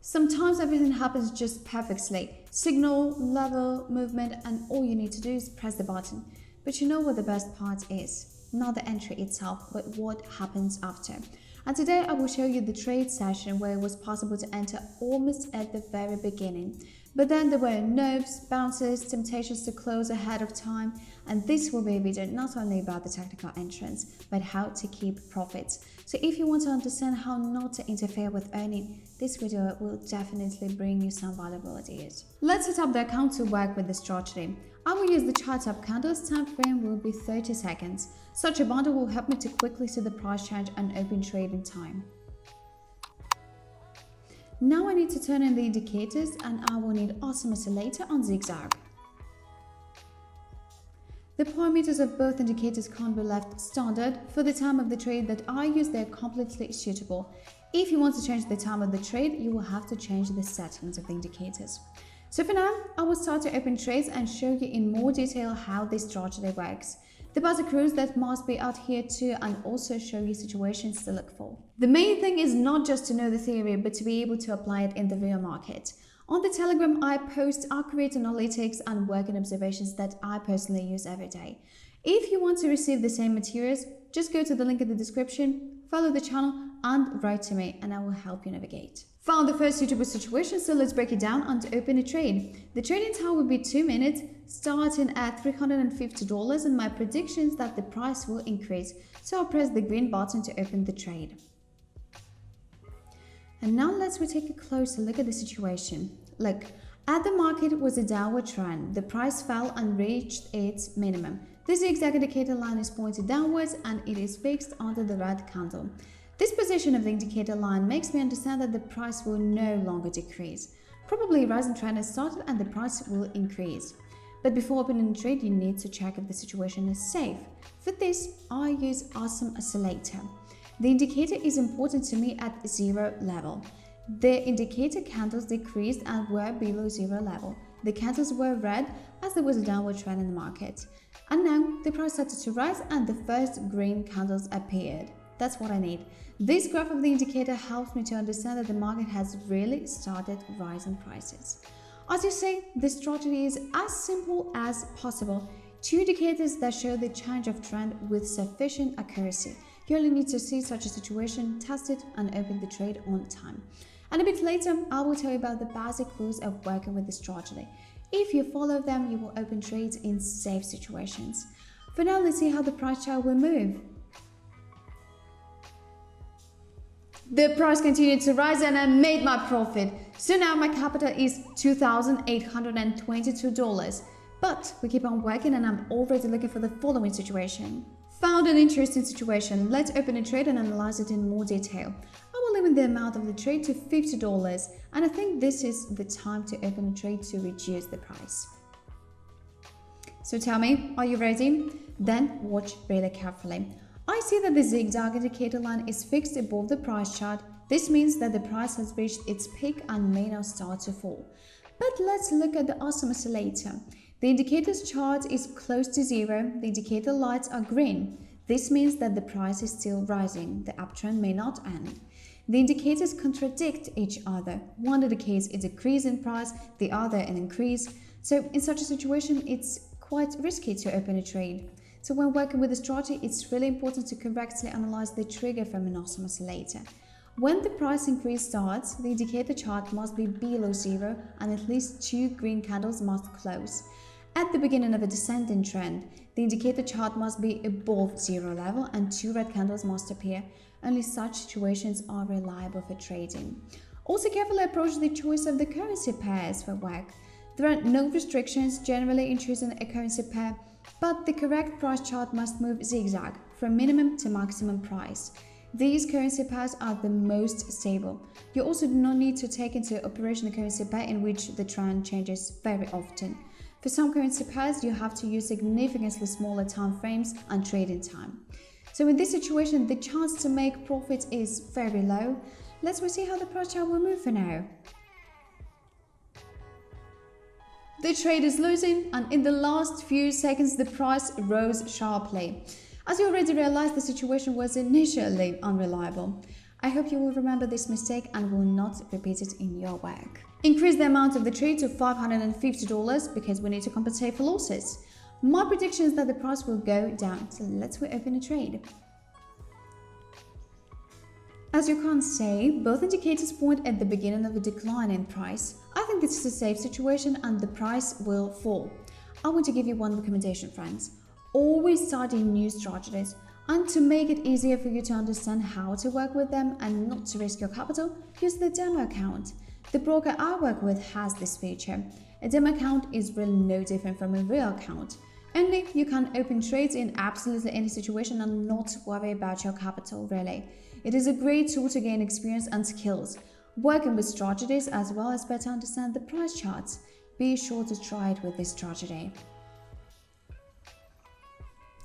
Sometimes everything happens just perfectly. Signal, level, movement, and all you need to do is press the button. But you know what the best part is? Not the entry itself, but what happens after. And today I will show you the trade session where it was possible to enter almost at the very beginning. But then there were nerves, bounces, temptations to close ahead of time, and this will be a video not only about the technical entrance, but how to keep profits. So if you want to understand how not to interfere with earning, this video will definitely bring you some valuable ideas. Let's set up the account to work with the strategy. I will use the chart up candles. Time frame will be 30 seconds. Such a bundle will help me to quickly see the price change and open trade in time. Now I need to turn in the indicators and I will need awesome oscillator on zigzag. The parameters of both indicators can't be left standard. For the time of the trade that I use, they're completely suitable. If you want to change the time of the trade, you will have to change the settings of the indicators. So for now, I will start to open trades and show you in more detail how this strategy works. The basic rules that must be adhered to and also show you situations to look for. The main thing is not just to know the theory, but to be able to apply it in the real market. On the Telegram, I post accurate analytics and working observations that I personally use every day. If you want to receive the same materials, just go to the link in the description, follow the channel and write to me and I will help you navigate. Found the first suitable situation, so let's break it down and open a trade. The trading time will be 2 minutes, starting at $350, and my prediction is that the price will increase, so I'll press the green button to open the trade. And now let's take a closer look at the situation. Look, at the market was a downward trend. The price fell and reached its minimum. The zigzag indicator line is pointed downwards and it is fixed under the red candle. This position of the indicator line makes me understand that the price will no longer decrease. Probably a rising trend has started and the price will increase. But before opening the trade, you need to check if the situation is safe. For this, I use awesome oscillator. The indicator is important to me at zero level. The indicator candles decreased and were below zero level. The candles were red as there was a downward trend in the market. And now the price started to rise and the first green candles appeared. That's what I need. This graph of the indicator helps me to understand that the market has really started rising prices. As you see, the strategy is as simple as possible. 2 indicators that show the change of trend with sufficient accuracy. You only need to see such a situation, test it and open the trade on time. And a bit later, I will tell you about the basic rules of working with the strategy. If you follow them, you will open trades in safe situations. For now, let's see how the price chart will move. The price continued to rise and I made my profit. So now my capital is $2,822. But we keep on working and I'm already looking for the following situation. Found an interesting situation. Let's open a trade and analyze it in more detail. I will limit the amount of the trade to $50 and I think this is the time to open a trade to reduce the price. So tell me, are you ready? Then watch really carefully. I see that the zigzag indicator line is fixed above the price chart. This means that the price has reached its peak and may now start to fall. But let's look at the awesome oscillator. The indicator's chart is close to zero. The indicator lights are green. This means that the price is still rising. The uptrend may not end. The indicators contradict each other. One indicates a decrease in price, the other an increase. So in such a situation, it's quite risky to open a trade. So when working with a strategy, it's really important to correctly analyze the trigger from an awesome oscillator. When the price increase starts, the indicator chart must be below zero and at least 2 green candles must close. At the beginning of a descending trend, the indicator chart must be above zero level and 2 red candles must appear. Only such situations are reliable for trading. Also carefully approach the choice of the currency pairs for work. There are no restrictions generally in choosing a currency pair, but the correct price chart must move zigzag from minimum to maximum price. These currency pairs are the most stable. You also do not need to take into operation a currency pair in which the trend changes very often. For some currency pairs, you have to use significantly smaller time frames and trading time. So in this situation, the chance to make profits is very low. Let's see how the price chart will move for now. The trade is losing and in the last few seconds the price rose sharply. As you already realized, the situation was initially unreliable. I hope you will remember this mistake and will not repeat it in your work. Increase the amount of the trade to $550 because we need to compensate for losses. My prediction is that the price will go down, so let's open a trade. As you can see, both indicators point at the beginning of a decline in price. I think this is a safe situation and the price will fall. I want to give you one recommendation, friends. Always study new strategies, and to make it easier for you to understand how to work with them and not to risk your capital, use the demo account. The broker I work with has this feature. A demo account is really no different from a real account. Only you can open trades in absolutely any situation and not worry about your capital, really. It is a great tool to gain experience and skills, working with strategies as well as better understand the price charts. Be sure to try it with this strategy.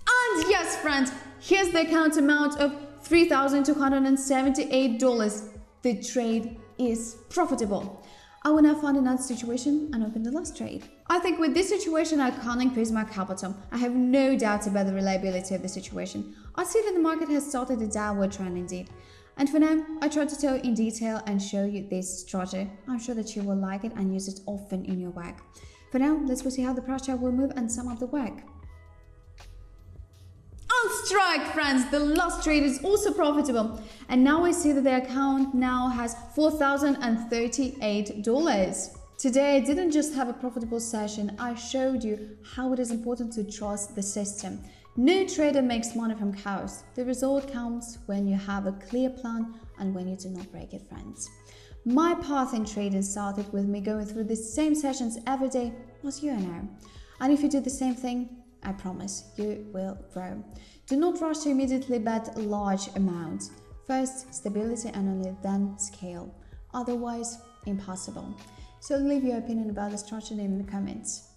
And yes, friends, here's the account amount of $3,278. The trade is profitable. I will now find another situation and open the last trade. I think with this situation I can't increase my capital. I have no doubt about the reliability of the situation. I see that the market has started a downward trend indeed. And for now, I try to tell you in detail and show you this strategy. I'm sure that you will like it and use it often in your work. For now, let's see how the price chart will move and sum up the work. On strike, friends! The last trade is also profitable. And now I see that the account now has $4,038. Today I didn't just have a profitable session, I showed you how it is important to trust the system. No trader makes money from chaos. The result comes when you have a clear plan and when you do not break it, friends. My path in trading started with me going through the same sessions every day as you know. And if you do the same thing, I promise you will grow. Do not rush to immediately bet large amounts. First, stability and only then scale. Otherwise, impossible. So leave your opinion about the strategy in the comments.